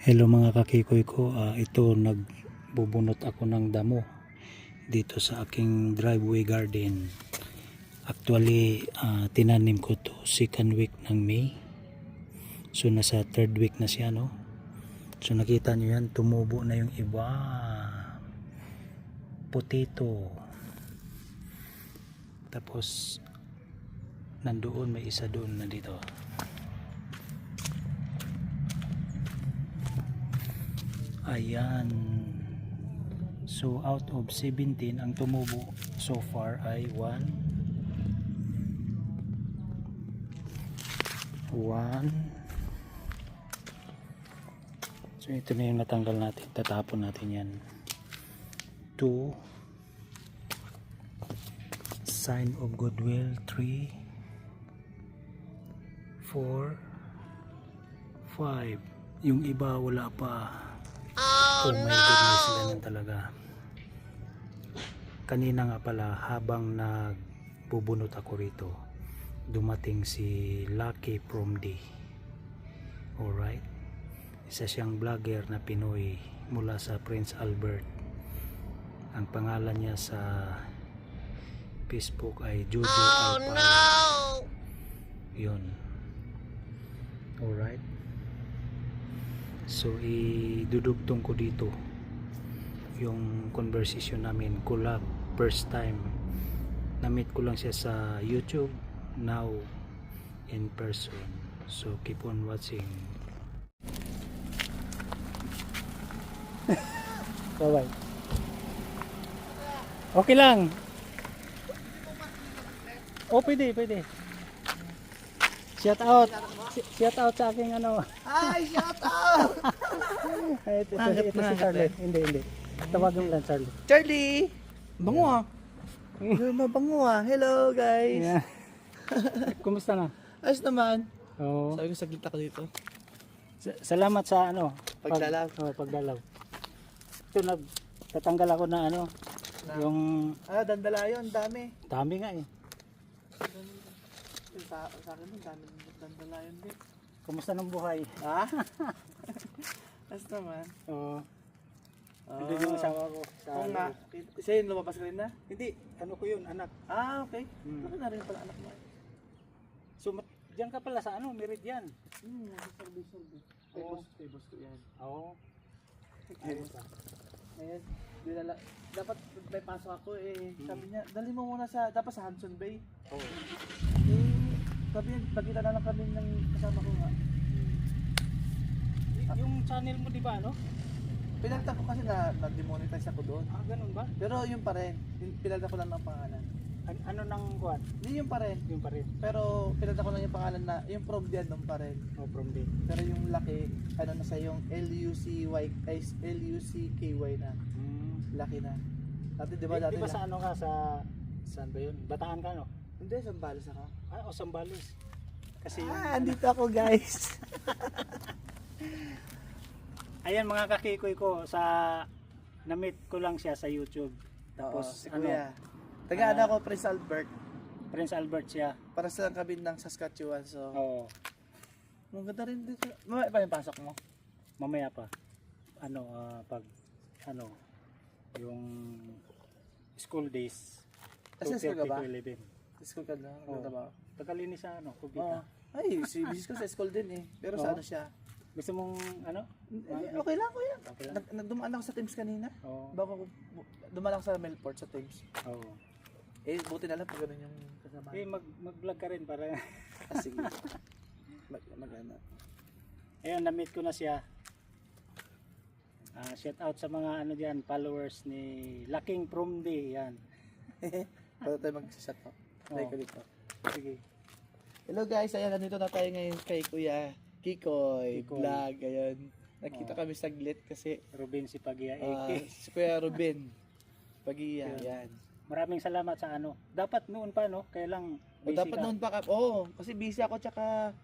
Hello mga kakikoy ko, ito nagbubunot ako ng damo dito sa aking driveway garden. Actually, tinanim ko to second week ng May. So nasa third week na siya, no? So nakita nyo yan, tumubo na yung iba. Potato. Tapos nandoon may isa doon na dito. Ayan. So out of 17 ang tumubo so far ay 1. So ito na yung natanggal natin. Tatapon natin yan. 2. Sign of goodwill. 3. 4. 5. Yung iba wala pa. Oh my goodness, ganun talaga. Kanina nga pala, habang nagbubunot ako rito, dumating si Lucky from D. Alright? Isa siyang vlogger na Pinoy mula sa Prince Albert. Ang pangalan niya sa Facebook ay Jojo Alparo. No! Yun. Alright? So idudugtong ko dito yung conversation namin, collab, first time na-meet ko lang siya sa YouTube, now in person. So keep on watching. Bye bye. Okay lang. Oh, pwede. Shout out sa aking ano. Hi, shout out! Ito si Charlie. Hindi. Tawagan mo lang Charlie. Charlie! Bango ah. Mabango ah. Hello guys. Yeah. Kumusta na? Ayos naman. Oo. Sabi ko saglit ako dito. Salamat sa ano. Pagdalaw. Pagdalaw. Ito tatanggal ako na ano. Yung Dandala yun. Dami. dami nga eh. Sa akin din, dami dandala yun din. Kumusta ng buhay? Ha? Ayos naman. Oo. Nandun yung asawa ko. Oo nga. Siya yung lumabas ka rin na? Hindi. Ano ko yun? Anak. Ah, okay. Hmm. Ano na rin pala anak mo? So diyan ka pala sa ano? Meridian. Service. Oo. Kay boss ko yan. Oo. Ayun. Dapat may pasok ako eh. Sabi niya, dali mo muna dapat sa Hanson Bay. Oo. Sabi niya, pagkita na lang kami ng kasama ko nga. Yung channel mo di ba ano? Pinalta ko kasi na-demonetize ako doon. Ganun ba? Pero yun pa rin. Pinalta ko lang ng pangalan. Ano nang kuwan? Hindi yun pa rin. Yung pa rin. Pero pinalta ko lang yung pangalan na, yung from diyan doon pa rin. No from din. Pero yung laki, ano na sa yung Lucky na. Laki na. Dati di ba Di ba sa ano ka saan ba yun? Bataan ka no? Hindi, Sambales ako. O Sambales. Kasi yung Andito ako guys. ayan mga kakikoy ko na-meet ko lang siya sa YouTube. Tapos si Kuya. Taga-ano ako, Prince Albert. Prince Albert siya. Para sa kami ng Saskatchewan. So, Oo. maganda rin dito. Mamaya pa yung pasok mo. Mamaya pa. Pag yung school days. Kasi school ka ba? 11. School ka na? Oo. Ba? Tagalini sa Oo. Kubita. Ay, si Bisis ko sa school din eh. Pero sa Oo. ano siya? Gusto mong Okay lang kuya. Okay lang. Nagdumaan ako sa Teams kanina. Oo. Bago dumaan ako sa Melport sa Teams. Oo. Eh, buti na lang pag ganun yung kasama. Mag-vlog ka rin para Sige. Mag-ano. ayun, na-meet ko na siya. Shout out sa mga ano diyan, followers ni Laking from D, yan. Para tayo mag-shot up. Try ko dito. Sige. Hello guys, ayan, nandito na tayo ngayon kay Kuya Kikoy Vlog. Ayun. Nakita kami saglit kasi Ruben si Pagia si Kuya Ruben Pagia, yan. Maraming salamat sa ano. Dapat noon pa no, kaya lang busy Dapat ka. noon pa kasi busy ako tsaka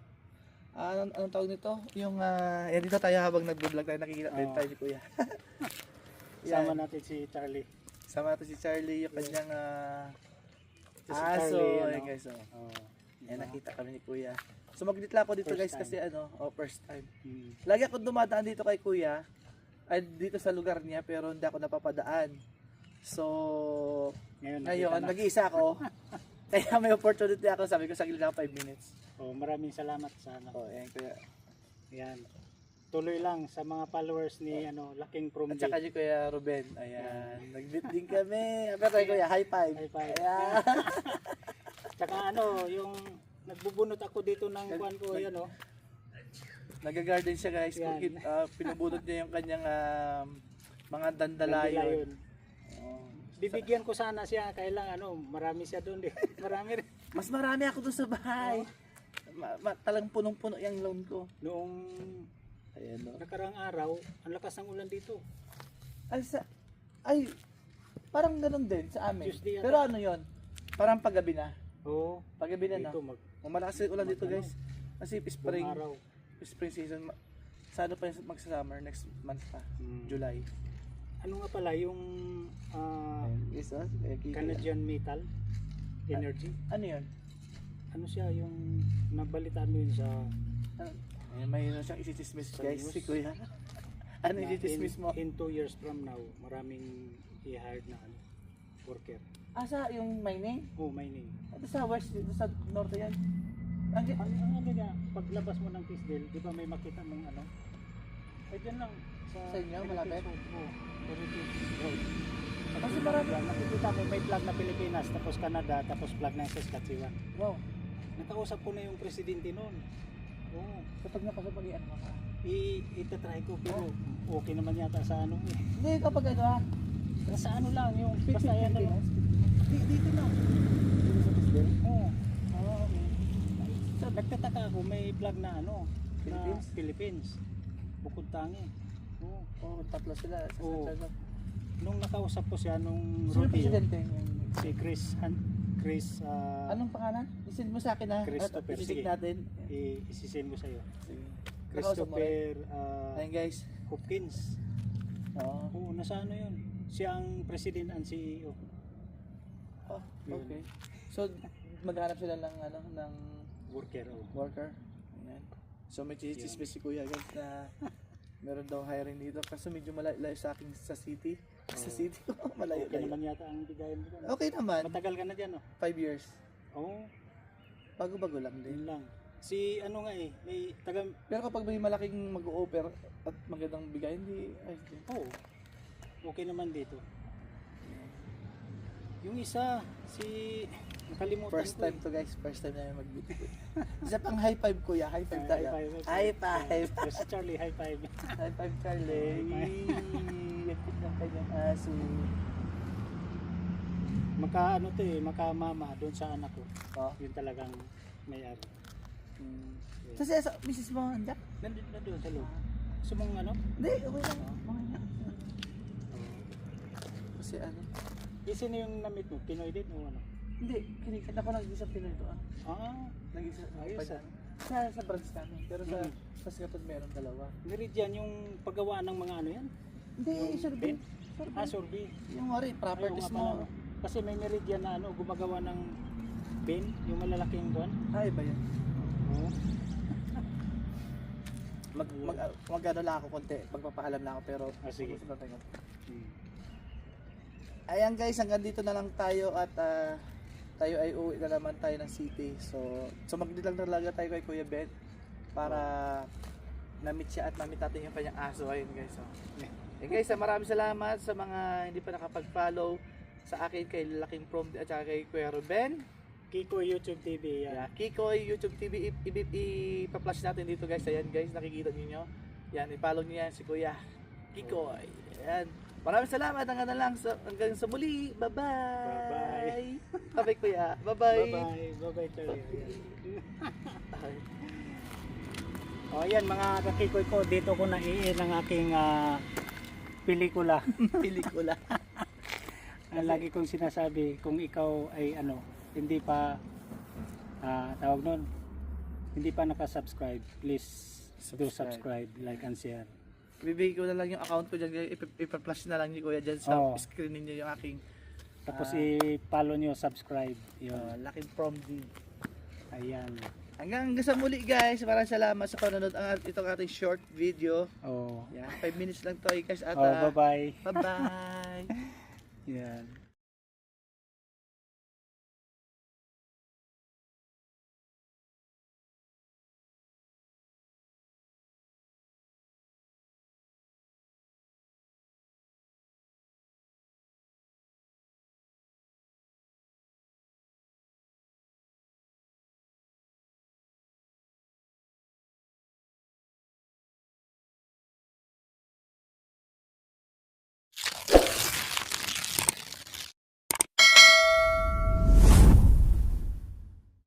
anong tawag nito? Yung dito tayo habang nagbo-vlog tayo nakikita din tayo ni Kuya. Sama natin si Charlie. Sama natin si Charlie, yung kanyang Si aso. Charlie, Ayun guys. Oh, Ayan, nakita kami ni Kuya. Sumaglit lang ako dito First guys time. kasi first time. Mm. Lagi ako dumadaan dito kay Kuya, ay dito sa lugar niya pero hindi ako napapadaan. So, Ngayon, ngayon, nakita na. nag-iisa ako. Kaya may opportunity ako, sabi ko sa gilid lang 5 minutes. Oh, maraming salamat sa ano. Ayan Kuya. Yan. Tuloy lang sa mga followers ni Laking From At saka ni Kuya Ruben. Ayan, nag-meet din kami. Pero tayo Kuya, high five. High five. Ayan. Tsaka yung nagbubunot ako dito ng kuan ko, yan oh. Nag-garden siya guys. Yan. Pinubunot niya yung kanyang mga dandalayon. Oh. Bibigyan ko sana siya, kailang marami siya doon. Marami rin. Mas marami ako doon sa bahay. Talang punong-puno yung lawn ko. Noong Ayan o. nakarang araw, ang lakas ng ulan dito. Ay, parang ganun din sa amin. Tuesday yata. Pero ano yon? Parang paggabi na. Oo. Paggabi na Dito no? Malakas yung ulan dito guys. Kasi spring araw. season. Sa ano pa yung magsa-summer next month pa. Hmm. July. Ano nga pala yung Yes, Canadian Metal Energy? Ano yun? Ano siya yung nabalitaan mo yun sa Ayan, may siyang isismismis Sa guys. news. Si Kuya. Ano na isismismis mo? in 2 years from now, maraming i-hired na worker. Sa yung mining? Oh, mining. Ito sa west, dito sa norte yan. Ang nga, paglabas mo ng Tisdale, di ba may makita mong ay dyan lang. Sa inyo, malapit? Oo, Heritage Road. Kasi marami. Nakikita mo may flag na Pilipinas, tapos Canada, tapos flag na Saskatchewan. Wow. Nakausap ko na yung presidente noon. Oo. Kapag napasapag ano ka? Itatry ko, pero okay naman yata sa eh. Hindi, kapag ano Sa lang, yung basta yan dito lang. Dito sa Tisdale? Oo. Okay. So, nagtataka ako, may flag na Philippines? na Philippines. Bukod tangi. Oo. Oo, tatlo sila. Sa Oo. Santiago. Nung nakausap ko siya nung Sino rodeo, presidente? si Chris, Anong pangalan? Isend mo sa akin ha. Christopher, Isisig sige. natin. isisend ko sa'yo. Sige. Nakausap mo rin. Christopher Ayun guys. Hopkins. Oo. Oo, nasa yun. Siya ang president and CEO. Oh, Yun. okay. So, maghanap sila ng ng Worker. Oh. worker. Ayan. So, may chismis si Kuya guys na meron daw hiring dito kasi medyo malayo sa akin sa city. Sa city, malayo. Okay naman yata ang bigayan mo. Okay naman. Matagal ka na dyan, 5 years. Oo. Bago-bago lang din. Yun lang. Si may taga. Pero kapag may malaking mag-o-offer at magandang bigay, hindi ayos din. Oo. Okay naman dito. Yung isa, nakalimutan First ko. time to guys, first time namin mag-meet. Isa pang high five Kuya, high five tayo. High High five. Si Charlie, high five. High five Charlie. Ang cute ng kanyang aso. Makamama doon sa anak ko. Oh. Yun talagang may-ari. Kasi sa misis mo, andak? Nandun sa loob. Gusto mong Hindi, okay lang. Okay lang. Kasi Sino yung na-meet mo? Pinoy din o ano? hindi, kinikat ako nag-isa Pinoy to. Nag-isa, Ayos, sa branch namin. Pero sa Saskatoon meron dalawa. Meridian yung paggawa ng mga yan? Hindi, Yung survey. pen? Survey. Yung properties Ayaw nga mo. pala, Kasi may Meridian na gumagawa ng bin, yung malalaking buwan. Ay, ba yan? Oo. Mag-ano lang ako konti, magpapaalam lang ako pero Sige. susunod tayo. Ayan guys, hanggang dito na lang tayo at tayo ay uwi na naman tayo ng city. So magdi lang talaga tayo kay Kuya Ben para na-meet siya at ma-meet natin yung kanyang aso. Ayun guys. So. And guys, maraming salamat sa mga hindi pa nakapag-follow sa akin kay Laking From at saka kay Kuya Ruben. Kiko YouTube TV. Yeah, Kikoy YouTube TV ipa-flash natin dito guys. Ayan guys, nakikita niyo. Yan, i-follow niyo yan si Kuya Kikoy. Ayan. Maraming salamat hanggang sa muli. Bye-bye. Bye-bye Kuya. Bye-bye. Bye-bye Charlie. O yan mga kakikoy ko, dito ko naiin ang aking pelikula. Pelikula. Ang lagi kong sinasabi, kung ikaw ay hindi pa tawag nun, hindi pa nakasubscribe, please do subscribe, like and share. Bibigay ko na lang yung account ko dyan. Ipa-flash na lang ni Kuya dyan sa screen ninyo yung aking Tapos i-follow nyo, subscribe. Yun. Laking From D. Ayan. Hanggang sa muli guys, maraming salamat sa panonood ang itong ating short video. Oh. Yan, 5 minutes lang to guys at Oh, bye-bye. bye-bye. Yan.